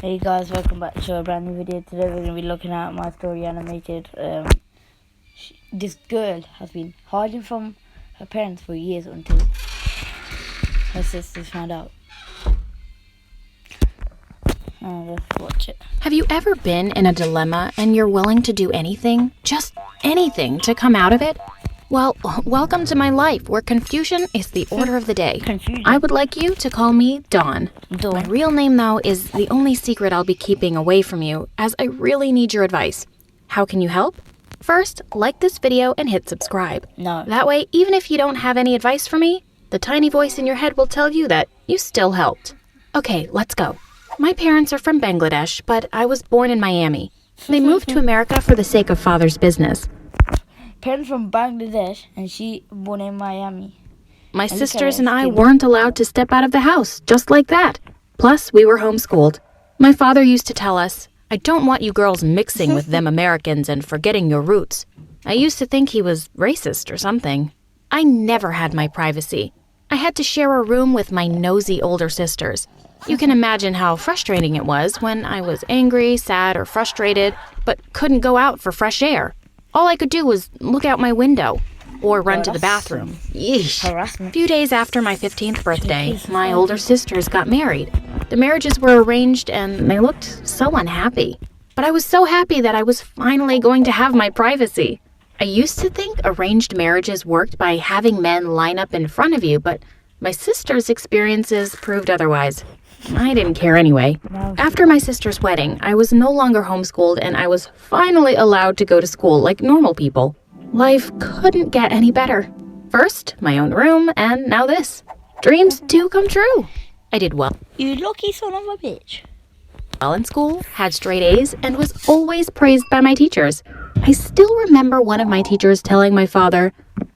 Hey guys, welcome back to a brand new video. Today we're going to be looking at My Story Animated. This girl has been hiding from her parents for years until her sisters found out. Let's watch it. Have you ever been in a dilemma and you're willing to do anything, just anything, to come out of it? Well, welcome to my life, where confusion is the order of the day. Confusion. I would like you to call me Dawn. My real name, though, is the only secret I'll be keeping away from you, as I really need your advice. How can you help? First, like this video and hit subscribe. No. That way, even if you don't have any advice for me, the tiny voice in your head will tell you that you still helped. Okay, let's go. My parents are from Bangladesh, but I was born in Miami. They moved to America for the sake of father's business. Parents from Bangladesh and she born in Miami. My look at sisters her and I skin. weren't allowed to step out of the house, just like that. Plus, we were homeschooled. My father used to tell us, "I don't want you girls mixing with them Americans and forgetting your roots." I used to think he was racist or something. I never had my privacy. I had to share a room with my nosy older sisters. You can imagine how frustrating it was when I was angry, sad, or frustrated, but couldn't go out for fresh air. All I could do was look out my window or run to the bathroom. Yeesh. A Harassment. few days after my 15th birthday, my older sisters got married. The marriages were arranged and they looked so unhappy. But I was so happy that I was finally going to have my privacy. I used to think arranged marriages worked by having men line up in front of you, but my sisters' experiences proved otherwise. I didn't care anyway. After my sister's wedding, I was no longer homeschooled and I was finally allowed to go to school like normal people. Life couldn't get any better. First, my own room, and now this. Dreams do come true. I did well You lucky son of a bitch. in school, had straight A's, and was always praised by my teachers. I still remember one of my teachers telling my father,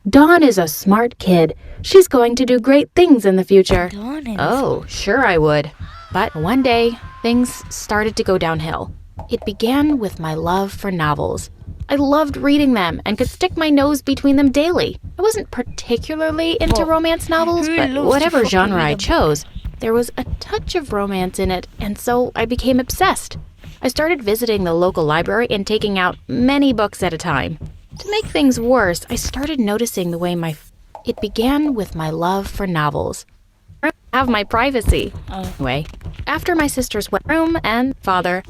"Dawn is a smart kid. She's going to do great things in the future." Dawn is- Oh, sure I would. But one day, things started to go downhill. It began with my love for novels. I loved reading them and could stick my nose between them daily. I wasn't particularly into Well, romance novels, who but loves to whatever fucking genre I read them? chose, there was a touch of romance in it, and so I became obsessed. I started visiting the local library and taking out many books at a time. To make things worse, I started noticing the way it began with my love for novels. I have my privacy. Anyway, after my sister's wet room and father,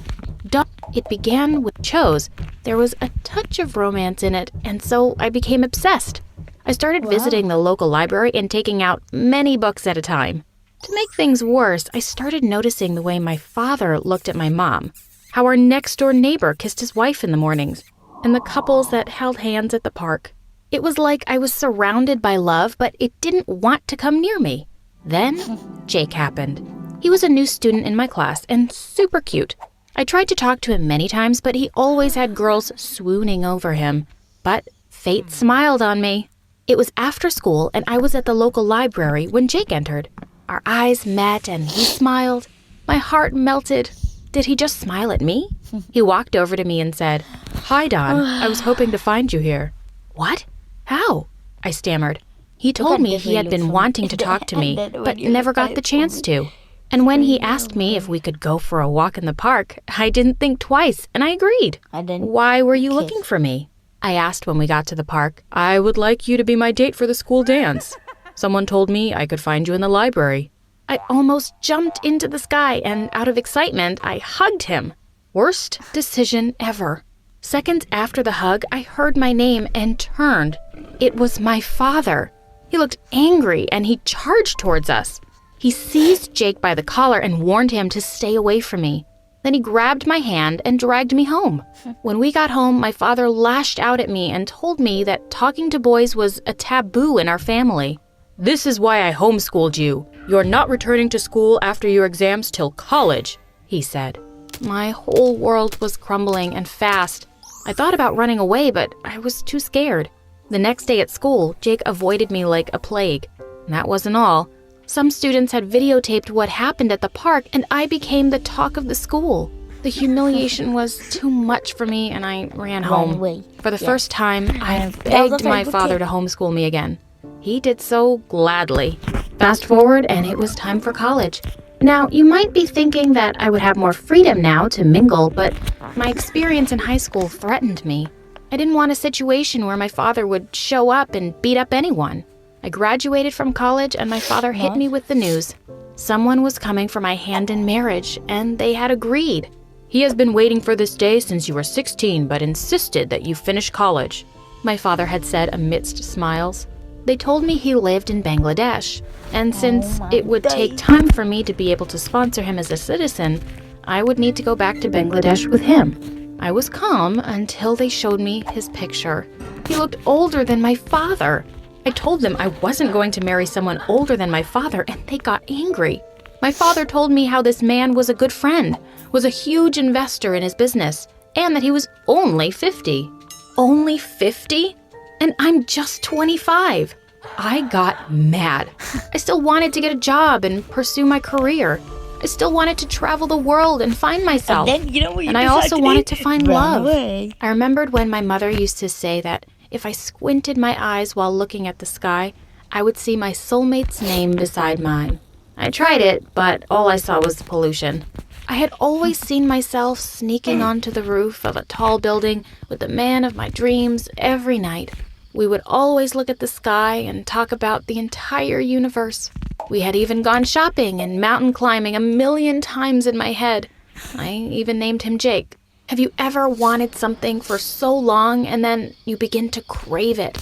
it began with chose. There was a touch of romance in it, and so I became obsessed. I started visiting the local library and taking out many books at a time. To make things worse, I started noticing the way my father looked at my mom, how our next-door neighbor kissed his wife in the mornings, and the couples that held hands at the park. It was like I was surrounded by love, but it didn't want to come near me. Then, Jake happened. He was a new student in my class and super cute. I tried to talk to him many times, but he always had girls swooning over him. But fate smiled on me. It was after school, and I was at the local library when Jake entered. Our eyes met, and he smiled. My heart melted. Did he just smile at me? He walked over to me and said, "Hi, Dawn. I was hoping to find you here." "What? How?" I stammered. He told me he had been wanting to talk to me, but never got the chance to. And when he asked me if we could go for a walk in the park, I didn't think twice, and I agreed. I didn't. "Why were you looking for me?" I asked when we got to the park. "I would like you to be my date for the school dance. Someone told me I could find you in the library." I almost jumped into the sky, and out of excitement, I hugged him. Worst decision ever. Seconds after the hug, I heard my name and turned. It was my father. He looked angry, and he charged towards us. He seized Jake by the collar and warned him to stay away from me. Then he grabbed my hand and dragged me home. When we got home, my father lashed out at me and told me that talking to boys was a taboo in our family. "This is why I homeschooled you. You're not returning to school after your exams till college," he said. My whole world was crumbling and fast. I thought about running away, but I was too scared. The next day at school, Jake avoided me like a plague. That wasn't all. Some students had videotaped what happened at the park, and I became the talk of the school. The humiliation was too much for me, and I ran home. away. For the first time, I That was a begged very my good father kid. to homeschool me again. He did so gladly. Fast forward, and it was time for college. Now, you might be thinking that I would have more freedom now to mingle, but my experience in high school threatened me. I didn't want a situation where my father would show up and beat up anyone. I graduated from college and my father hit me with the news. Someone was coming for my hand in marriage, and they had agreed. He has been waiting for this day since you were 16, but insisted that you finish college, my father had said amidst smiles. They told me he lived in Bangladesh, and since it would take time for me to be able to sponsor him as a citizen, I would need to go back to Bangladesh with him. I was calm until they showed me his picture. He looked older than my father. I told them I wasn't going to marry someone older than my father, and they got angry. My father told me how this man was a good friend, was a huge investor in his business, and that he was only 50. Only 50? And I'm just 25. I got mad. I still wanted to get a job and pursue my career. I still wanted to travel the world and find myself. And I also wanted to find love. I remembered when my mother used to say that if I squinted my eyes while looking at the sky, I would see my soulmate's name beside mine. I tried it, but all I saw was pollution. I had always seen myself sneaking onto the roof of a tall building with the man of my dreams every night. We would always look at the sky and talk about the entire universe. We had even gone shopping and mountain climbing 1,000,000 times in my head. I even named him Jake. Have you ever wanted something for so long and then you begin to crave it?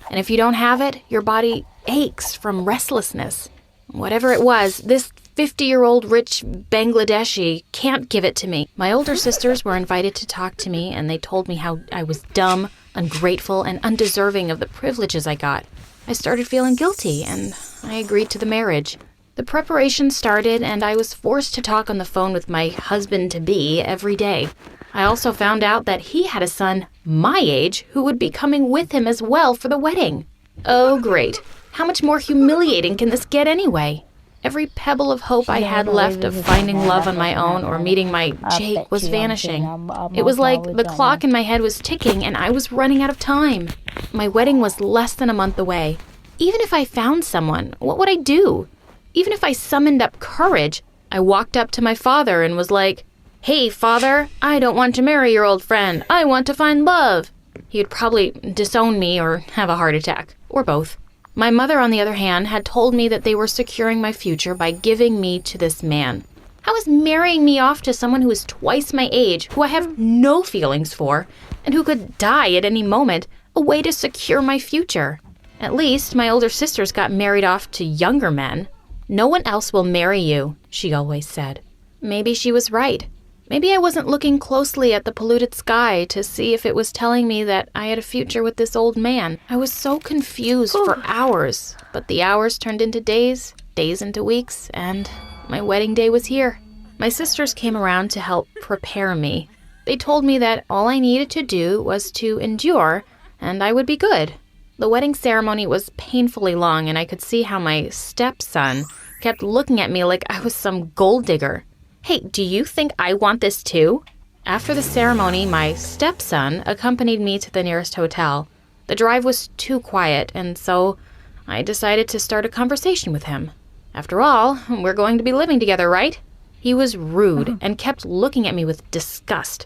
And if you don't have it, your body aches from restlessness. Whatever it was, this 50-year-old rich Bangladeshi can't give it to me. My older sisters were invited to talk to me, and they told me how I was dumb, ungrateful, and undeserving of the privileges I got. I started feeling guilty, and I agreed to the marriage. The preparation started, and I was forced to talk on the phone with my husband-to-be every day. I also found out that he had a son my age who would be coming with him as well for the wedding. Oh, great. How much more humiliating can this get anyway? Every pebble of hope I had left of finding love on my own or meeting my Jake was vanishing. It was like the clock in my head was ticking and I was running out of time. My wedding was less than a month away. Even if I found someone, what would I do? Even if I summoned up courage, I walked up to my father and was like, "Hey, father, I don't want to marry your old friend. I want to find love." He would probably disown me or have a heart attack, or both. My mother, on the other hand, had told me that they were securing my future by giving me to this man. How is marrying me off to someone who is twice my age, who I have no feelings for, and who could die at any moment, a way to secure my future? At least my older sisters got married off to younger men. "No one else will marry you," she always said. Maybe she was right. Maybe I wasn't looking closely at the polluted sky to see if it was telling me that I had a future with this old man. I was so confused for hours, but the hours turned into days, days into weeks, and my wedding day was here. My sisters came around to help prepare me. They told me that all I needed to do was to endure, and I would be good. The wedding ceremony was painfully long, and I could see how my stepson kept looking at me like I was some gold digger. "Hey, do you think I want this too?" After the ceremony, my stepson accompanied me to the nearest hotel. The drive was too quiet, and so I decided to start a conversation with him. After all, we're going to be living together, right? He was rude and kept looking at me with disgust.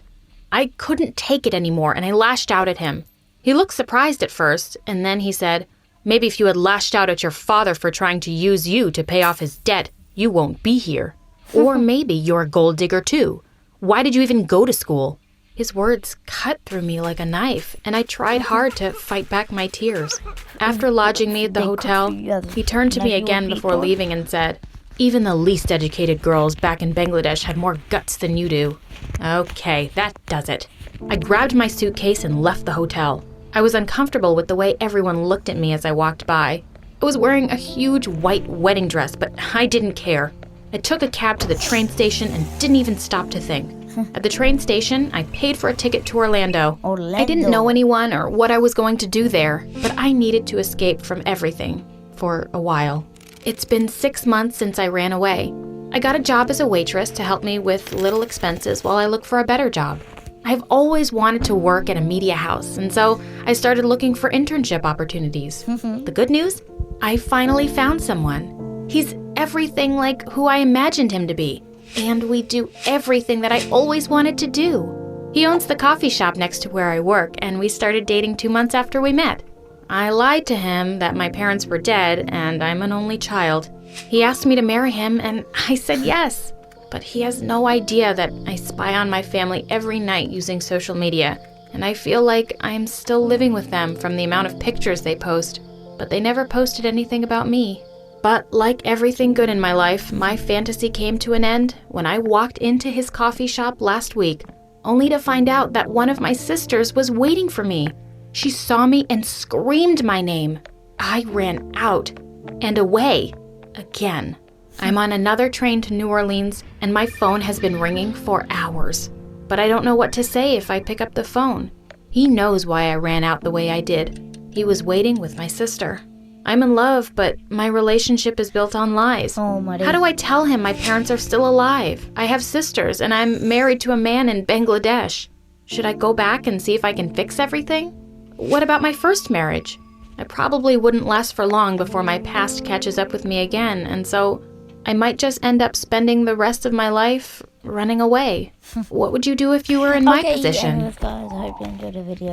I couldn't take it anymore, and I lashed out at him. He looked surprised at first, and then he said, "Maybe if you had lashed out at your father for trying to use you to pay off his debt, you won't be here. Or maybe you're a gold digger too. Why did you even go to school?" His words cut through me like a knife, and I tried hard to fight back my tears. After lodging me at the hotel, he turned to me again before leaving and said, "Even the least educated girls back in Bangladesh had more guts than you do." Okay, that does it. I grabbed my suitcase and left the hotel. I was uncomfortable with the way everyone looked at me as I walked by. I was wearing a huge white wedding dress, but I didn't care. I took a cab to the train station and didn't even stop to think. At the train station, I paid for a ticket to Orlando. I didn't know anyone or what I was going to do there, but I needed to escape from everything for a while. It's been 6 months since I ran away. I got a job as a waitress to help me with little expenses while I look for a better job. I've always wanted to work at a media house, and so I started looking for internship opportunities. The good news? I finally found someone. He's everything like who I imagined him to be. And we do everything that I always wanted to do. He owns the coffee shop next to where I work, and we started dating 2 months after we met. I lied to him that my parents were dead and I'm an only child. He asked me to marry him, and I said yes. But he has no idea that I spy on my family every night using social media, and I feel like I'm still living with them from the amount of pictures they post, but they never posted anything about me. But like everything good in my life, my fantasy came to an end when I walked into his coffee shop last week, only to find out that one of my sisters was waiting for me. She saw me and screamed my name. I ran out and away again. I'm on another train to New Orleans, and my phone has been ringing for hours. But I don't know what to say if I pick up the phone. He knows why I ran out the way I did. He was waiting with my sister. I'm in love, but my relationship is built on lies. Oh my How do I tell him my parents are still alive? I have sisters, and I'm married to a man in Bangladesh. Should I go back and see if I can fix everything? What about my first marriage? I probably wouldn't last for long before my past catches up with me again, and so I might just end up spending the rest of my life running away. What would you do if you were in my position? Anyways, guys, I hope you enjoyed the video.